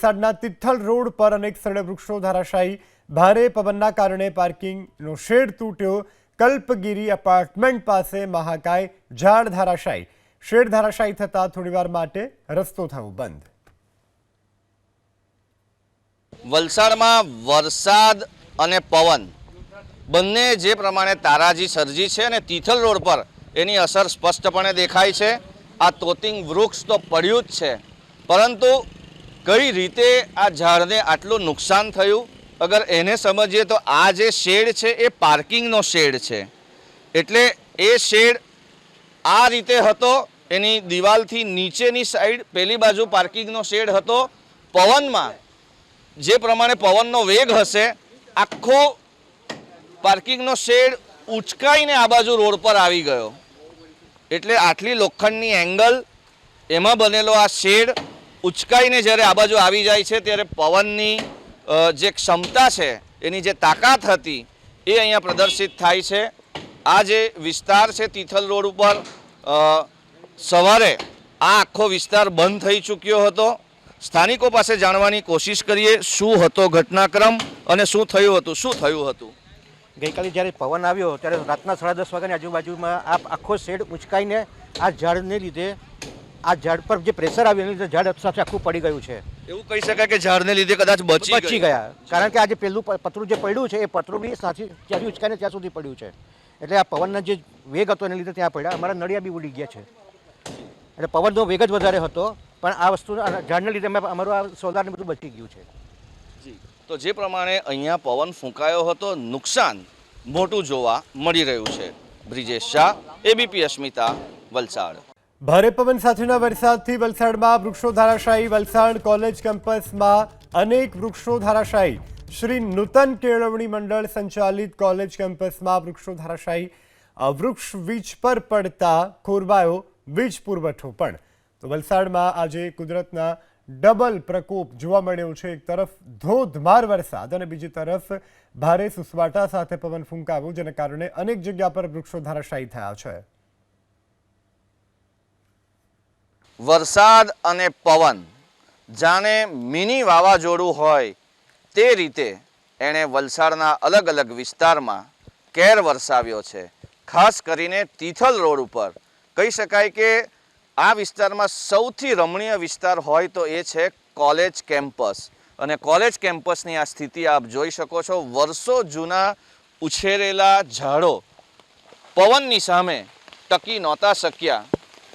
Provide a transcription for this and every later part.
વલસાડના તિથલ રોડ પર અનેક સ્થળે વૃક્ષો ધરાશાયી, ભારે પવનના કારણે પાર્કિંગનો શેડ તૂટ્યો, કલ્પગીરી એપાર્ટમેન્ટ પાસે મહાકાય ઝાડ ધરાશાયી, શેડ ધરાશાયી થતાં થોડીવાર માટે રસ્તો થયો બંધ। વલસાડમાં વરસાદ અને પવન બંને જે પ્રમાણે તારાજી સર્જી છે અને તિથલ રોડ પર એની અસર સ્પષ્ટપણે દેખાય છે। આ તોતિંગ વૃક્ષ તો પડ્યું જ છે, પરંતુ કઈ રીતે આ ઝાડને આટલું નુકસાન થયું અગર એને સમજીએ તો આ જે શેડ છે એ પાર્કિંગનો શેડ છે। એટલે એ શેડ આ રીતે હતો, એની દિવાલથી નીચેની સાઈડ પેલી બાજુ પાર્કિંગનો શેડ હતો। પવનમાં જે પ્રમાણે પવનનો વેગ હશે, આખો પાર્કિંગનો શેડ ઉચકાઈને આ બાજુ રોડ પર આવી ગયો। એટલે આટલી લોખંડની એંગલ એમાં બનેલો આ શેડ ઉચકાઈને જ્યારે આ બાજુ આવી જાય છે ત્યારે પવનની જે ક્ષમતા છે, એની જે તાકાત હતી એ અહીંયા પ્રદર્શિત થાય છે। આ જે વિસ્તાર છે તિથલ રોડ ઉપર સવારે આ આખો વિસ્તાર બંધ થઈ ચૂક્યો હતો। સ્થાનિકો પાસે જાણવાની કોશિશ કરીએ શું હતો ઘટનાક્રમ અને શું થયું હતું। શું થયું હતું? ગઈકાલે જ્યારે પવન આવ્યો ત્યારે રાતના 10:30 વાગ્યાની આજુબાજુમાં આ આખો શેડ ઉંચકાઈને આ ઝાડને લીધે આ ઝાડ પર જે પ્રેશર આવ્યું એના લીધે ઝાડ સાથે આખું પડી ગયું છે। એવું કહી શકાય કે ઝાડને લીધે કદાચ બચી ગયા, કારણ કે આ જે પેલું પતરું જે પડ્યું છે એ પતરું બી ત્યાંથી ઉંચકાઈને ત્યાં સુધી પડ્યું છે। એટલે આ પવનના જે વેગ હતો એને લીધે ત્યાં પડ્યા, અમારા નળિયા બી ઉડી ગયા છે। એટલે પવનનો વેગ જ વધારે હતો, પણ આ વસ્તુ ઝાડને લીધે અમારું આ સોલારને બધું બચી ગયું છે। તો જે પ્રમાણે અહીંયા પવન ફૂંકાયો હતો, નુકસાન મોટું જોવા મળી રહ્યું છે। બ્રિજેશ શાહ, એબીપી અસ્મિતા, વલસાડ। ભારે પવન સાથેના વરસાદથી વલસાડમાં વૃક્ષો ધરાશાયી, વલસાડ કોલેજ કેમ્પસમાં અનેક વૃક્ષો ધરાશાયી। શ્રી નૂતન કેળવણી મંડળ સંચાલિત કોલેજ કેમ્પસમાં વૃક્ષો ધરાશાયી, વૃક્ષ વીજ પર પડતા ખોરવાયો વીજ પુરવઠો પણ। તો વલસાડમાં આજે કુદરતના ડબલ પ્રકોપ જોવા મળ્યો છે। એક તરફ ધોધમાર વરસાદ અને બીજી તરફ ભારે સુસવાટા સાથે પવન ફૂંકાવ્યો, જેને કારણે અનેક જગ્યા પર વૃક્ષો ધરાશાયી થયા છે। વરસાદ અને પવન જાણે મિની વાવાઝોડું હોય તે રીતે એણે વલસાડના અલગ અલગ વિસ્તારમાં કેર વરસાવ્યો છે। ખાસ કરીને તિથલ રોડ ઉપર કહી શકાય કે આ વિસ્તારમાં સૌથી રમણીય વિસ્તાર હોય તો એ છે કોલેજ કેમ્પસ। અને કોલેજ કેમ્પસની આ સ્થિતિ આપ જોઈ શકો છો। વર્ષો જૂના ઉછેરેલા ઝાડો પવનની સામે ટકી નહોતા શક્યા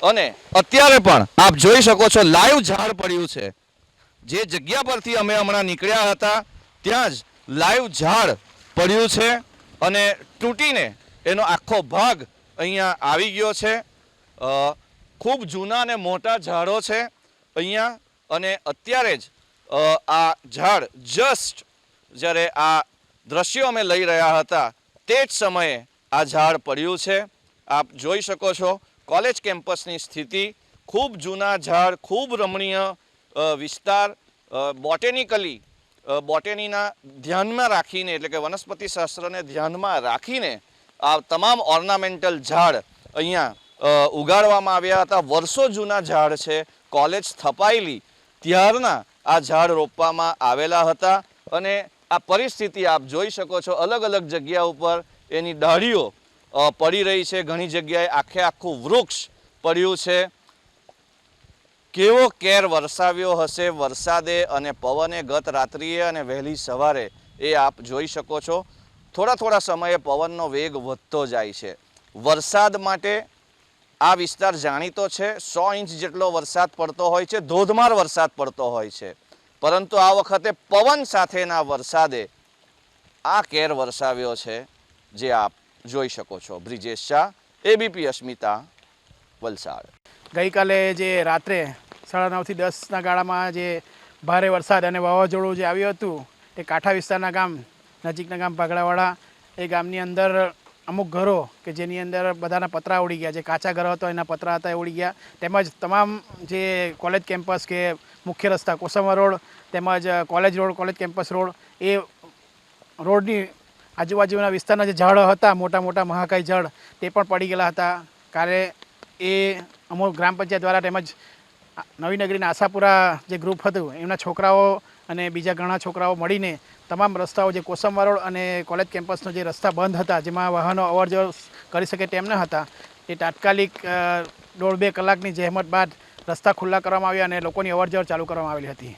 અને અત્યારે પણ આપ જોઈ શકો છો લાઈવ ઝાડ પડ્યું છે। જે જગ્યા પરથી અમે હમણાં નીકળ્યા હતા ત્યાં જ લાઈવ ઝાડ પડ્યું છે અને તૂટીને એનો આખો ભાગ અહીંયા આવી ગયો છે। ખૂબ જૂના અને મોટા ઝાડો છે અહીંયા, અને અત્યારે જ આ ઝાડ જસ્ટ જ્યારે આ દ્રશ્યો અમે લઈ રહ્યા હતા તે જ સમયે આ ઝાડ પડ્યું છે। આપ જોઈ શકો છો કોલેજ કેમ્પસની સ્થિતિ, ખૂબ જૂના ઝાડ, ખૂબ રમણીય વિસ્તાર, બોટેનીના ધ્યાનમાં રાખીને, એટલે કે વનસ્પતિ શાસ્ત્રને ધ્યાનમાં રાખીને આ તમામ ઓર્નામેન્ટલ ઝાડ અહીંયા ઉગાડવામાં આવ્યા હતા। વર્ષો જૂના ઝાડ છે, કોલેજ સ્થપાયેલી ત્યારના આ ઝાડ રોપવામાં આવેલા હતા અને આ પરિસ્થિતિ આપ જોઈ શકો છો। અલગ અલગ જગ્યા ઉપર એની ડાળીઓ પડી રહી છે, ઘણી જગ્યાએ આખે આખું વૃક્ષ પડ્યું છે। કેવો કેર વરસાવ્યો હશે વરસાદે અને પવને ગત રાત્રિએ અને વહેલી સવારે એ આપ જોઈ શકો છો। થોડા સમયે પવનનો વેગ વધતો જાય છે। વરસાદ માટે આ વિસ્તાર જાણીતો છે। 100 ઇંચ જેટલો વરસાદ પડતો હોય છે, ધોધમાર વરસાદ પડતો હોય છે, પરંતુ આ વખતે પવન સાથેના વરસાદે આ કેર વરસાવ્યો છે, જે આપ જોઈ શકો છો। બ્રિજેશ શાહ, એબીપી અસ્મિતા, વલસાડ। ગઈકાલે જે રાત્રે 9:30 થી 10ના ગાળામાં જે ભારે વરસાદ અને વાવાઝોડું જે આવ્યું હતું તે કાંઠા વિસ્તારના ગામ નજીકના ગામ પાગડાવાડા એ ગામની અંદર અમુક ઘરો કે જેની અંદર બધાના પતરા ઉડી ગયા, જે કાચા ઘરો હતો એના પતરા હતા એ ઉડી ગયા, તેમજ તમામ જે કોલેજ કેમ્પસ કે મુખ્ય રસ્તા કોસંબા રોડ તેમજ college road, college campus road, એ રોડની આજુબાજુના વિસ્તારના જે ઝાડો હતા, મોટા મોટા મહાકાય ઝાડ, તે પણ પડી ગયેલા હતા। કાલે એ અમુક ગ્રામ પંચાયત દ્વારા તેમજ નવી નગરીના આશાપુરા જે ગ્રુપ હતું એમના છોકરાઓ અને બીજા ઘણા છોકરાઓ મળીને તમામ રસ્તાઓ જે કોસંબા રોડ અને કોલેજ કેમ્પસનો જે રસ્તા બંધ હતા, જેમાં વાહનો અવર જવર કરી શકે તેમ ન હતા, એ તાત્કાલિક 1.5-2 કલાકની જહેમત બાદ રસ્તા ખુલ્લા કરવામાં આવ્યા અને લોકોની અવર જવર ચાલુ કરવામાં આવેલી હતી.